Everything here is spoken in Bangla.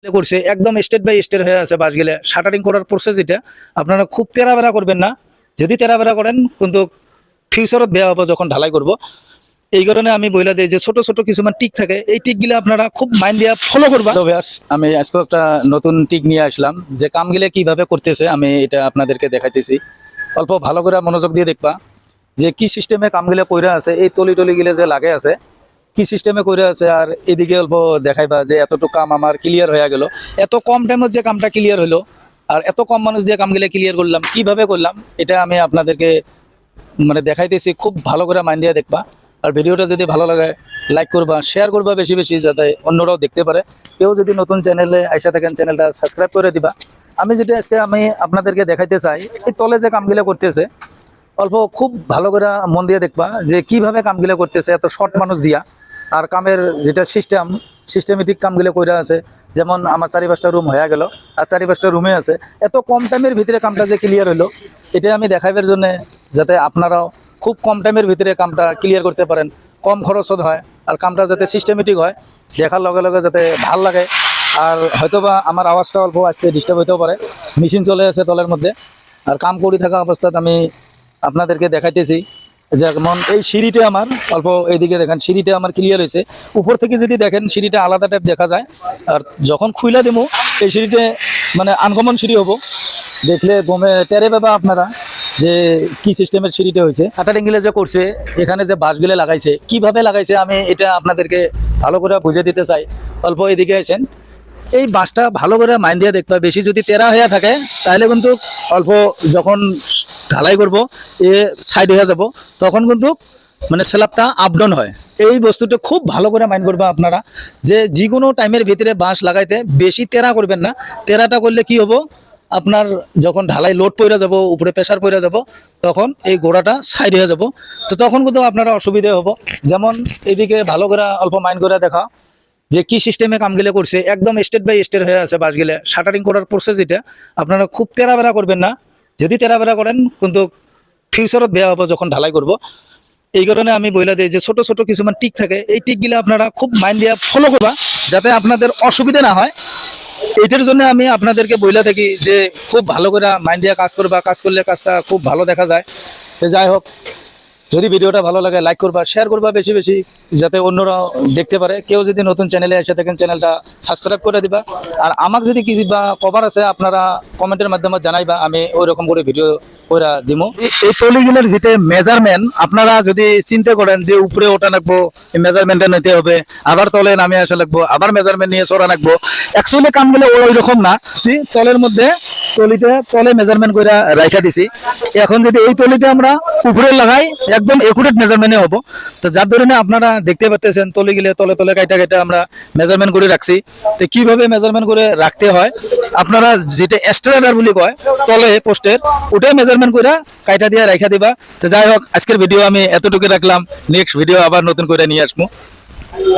করছে একদম স্টেট বাই স্টেট হয়ে আছে বাসগুলো শাটারিং করার প্রসেস এটা আপনারা খুব তেরাবেরা করবেন না। যদি তেরাবেরা করেন কিন্তু ফিউচারত বেয়া হবো যখন ঢালাই করব। এই কারণে আমি বইলা দিই যে ছোট ছোট কিছুমান টিক থাকে, এই টিকগুলো আপনারা খুব মাইন্ড দিয়া ফলো করবা। তো ভিউয়ার্স, আমি আজকে একটা নতুন টিক নিয়ে আসলাম যে কামগুলো কিভাবে করতেছে আমি এটা আপনাদেরকে দেখাইতেছি। অল্প ভালো করে মনোযোগ দিয়ে দেখবা যে কি সিস্টেমে কামগুলো কইরা আছে, এই তলি গিলে যে লাগে আছে কি সিস্টেমে কইরা আছে। আর এদিকে অল্প দেখাইবা যে এতটুকু কাম আমার ক্লিয়ার হয়ে গেল, এত কম টাইমে যে কামটা ক্লিয়ার হলো আর এত কম মানুষ দিয়ে কামগুলো ক্লিয়ার করলাম, কিভাবে করলাম এটা আমি আপনাদেরকে দেখাইতেছি। খুব ভালো করে মাইন্ড দিয়ে দেখবা। আর ভিডিওটা যদি ভালো লাগে লাইক করবা, শেয়ার করবা বেশি বেশি, যাতে অন্যরাও দেখতে পারে। কেউ যদি নতুন চ্যানেলে আইসা থাকেন চ্যানেলটা সাবস্ক্রাইব করে দিবা। আমি যেটা আজকে আমি আপনাদেরকে দেখাইতে চাই, এই তলে যে কামগুলো করতেছে অল্প খুব ভালো করে মন দিয়ে দেখবা যে কিভাবে কামগুলো করতেছে এত শর্ট মানুষ দিয়া। আর কামের যেটা সিস্টেমেটিক কামগুলো কইরা আছে, যেমন আমার 4-5টা রুম হয়ে গেল আর 4-5টা রুমে আছে, এত কম টাইমের ভিতরে কামটা যে ক্লিয়ার হলো এটা আমি দেখাইবার জন্য, যাতে আপনারাও খুব কম টাইমের ভিতরে কামটা ক্লিয়ার করতে পারেন, কম খরচত হয় আর কামটা যাতে সিস্টেমেটিক হয়, দেখার লগে লগে যাতে ভাল লাগে। আর হয়তোবা আমার আওয়াজটা অল্প আসতে ডিস্টার্ব হইতেও পারে, মেশিন চলে আছে তলের মধ্যে। আর কাম করি থাকা অবস্থায় আমি আপনাদেরকে দেখাইতেছি। যেমন এই সিঁড়িটা আমার অল্প এইদিকে দেখেন, সিঁড়িটা আমার ক্লিয়ার হয়েছে। উপর থেকে যদি দেখেন সিঁড়িটা আলাদা টাইপ দেখা যায়, আর যখন খুইলা দেবো এই সিঁড়িটা আনকমন সিঁড়ি হবো, দেখলে গমে টেরে পাবা আপনারা যে কি সিস্টেমের সিঁড়িটা হয়েছে। কাটারিংগুলো যে করছে, এখানে যে বাঁশগুলো লাগাইছে কিভাবে লাগাইছে আমি এটা আপনাদেরকে ভালো করে বুঝে দিতে চাই। অল্প এদিকে আছেন, এই বাঁশটা ভালো করে মাইন্ড দিয়ে দেখবা। বেশি যদি তেরা হয়ে থাকে তাহলে কিন্তু অল্প যখন ঢালাই করব এ সাইড হয়ে যাব, তখন কিন্তু স্ল্যাবটা আপ ডাউন হয়। এই বস্তুটা খুব ভালো করে মাইন্ড করবা আপনারা যে কোনো টাইমের ভিতরে বাঁশ লাগাইতে বেশি তেরা করবেন না। তেরাটা করলে কি হবো, আপনার যখন ঢালাই লোড পড়ে যাব, উপরে প্রেশার পড়ে যাব, তখন এই গোড়াটা সাইড হয়ে যাব, তো তখন কিন্তু আপনারা অসুবিধা হবো। যেমন এদিকে ভালো করে অল্প মাইন্ড করে দেখা যে কি সিস্টেমে কামগুলো করছে একদম স্টেট বাই স্টেট হয়ে আছে বাসগুলো শাটারিং করার প্রসেস এটা আপনারা খুব তেরাবেরা করবেন না। যদি তেরাবেরা করেন কিন্তু ফিউচারত বেয়া হবো যখন ঢালাই করব। এই কারণে আমি বইলা দিই যে ছোট ছোট কিছুমান টিক থাকে, এই টিকগুলো আপনারা খুব মাইন্ড দিয়ে ফলো করবা যাতে আপনাদের অসুবিধা না হয়। এটার জন্য আমি আপনাদেরকে বইলা থাকি যে খুব ভালো করে মাইন্ড দিয়ে কাজ করবা, কাজ করলে কাজটা খুব ভালো দেখা যায়। তো যাই হোক, যদি ভিডিওটা ভালো লাগে লাইক করবা, শেয়ার করবা বেশি বেশি, যাতে অন্যরাও দেখতে পারে। কেউ যদি নতুন চ্যানেলে এসে থাকেন চ্যানেলটা সাবস্ক্রাইব করে দিবা। আর আমাকে যদি কিছু বা কভার আছে আপনারা কমেন্টের মাধ্যমে জানাইবা, আমি ওই রকম করে ভিডিও করে দিব। এই তলিগুলোর যেটা মেজারমেন্ট আপনারা যদি চিন্তা করেন যে উপরে ওঠা লাগবো, মেজারমেন্টটা নিতে হবে, আবার তলে নামে আসা লাগবো, আবার মেজারমেন্ট নিয়ে চড়া লাগবো, অ্যাকচুয়ালি কামগুলো ওই রকম না। তলের মধ্যে তলে মেজারমেন্ট করে রাখা দিছি। এখন যদি এই তলিটা আমরা উপরে লাগাই একদম একুরেট মেজারমেন্টে হবো। তো যার ধরনে আপনারা দেখতে পাচ্ছেন তলে গেলে তলে তলে কাইটা আমরা মেজারমেন্ট করে রাখছি। তো কিভাবে মেজারমেন্ট করে রাখতে হয় আপনারা যেটা এক্সট্রাডার বলি কয় তলে পোস্টের, ওটাই মেজারমেন্ট করে কাইটা দিয়ে রাখা দিবা। তো যাই হোক, আজকের ভিডিও আমি এতটুকু রাখলাম, নেক্সট ভিডিও আবার নতুন করে নিয়ে আসবো।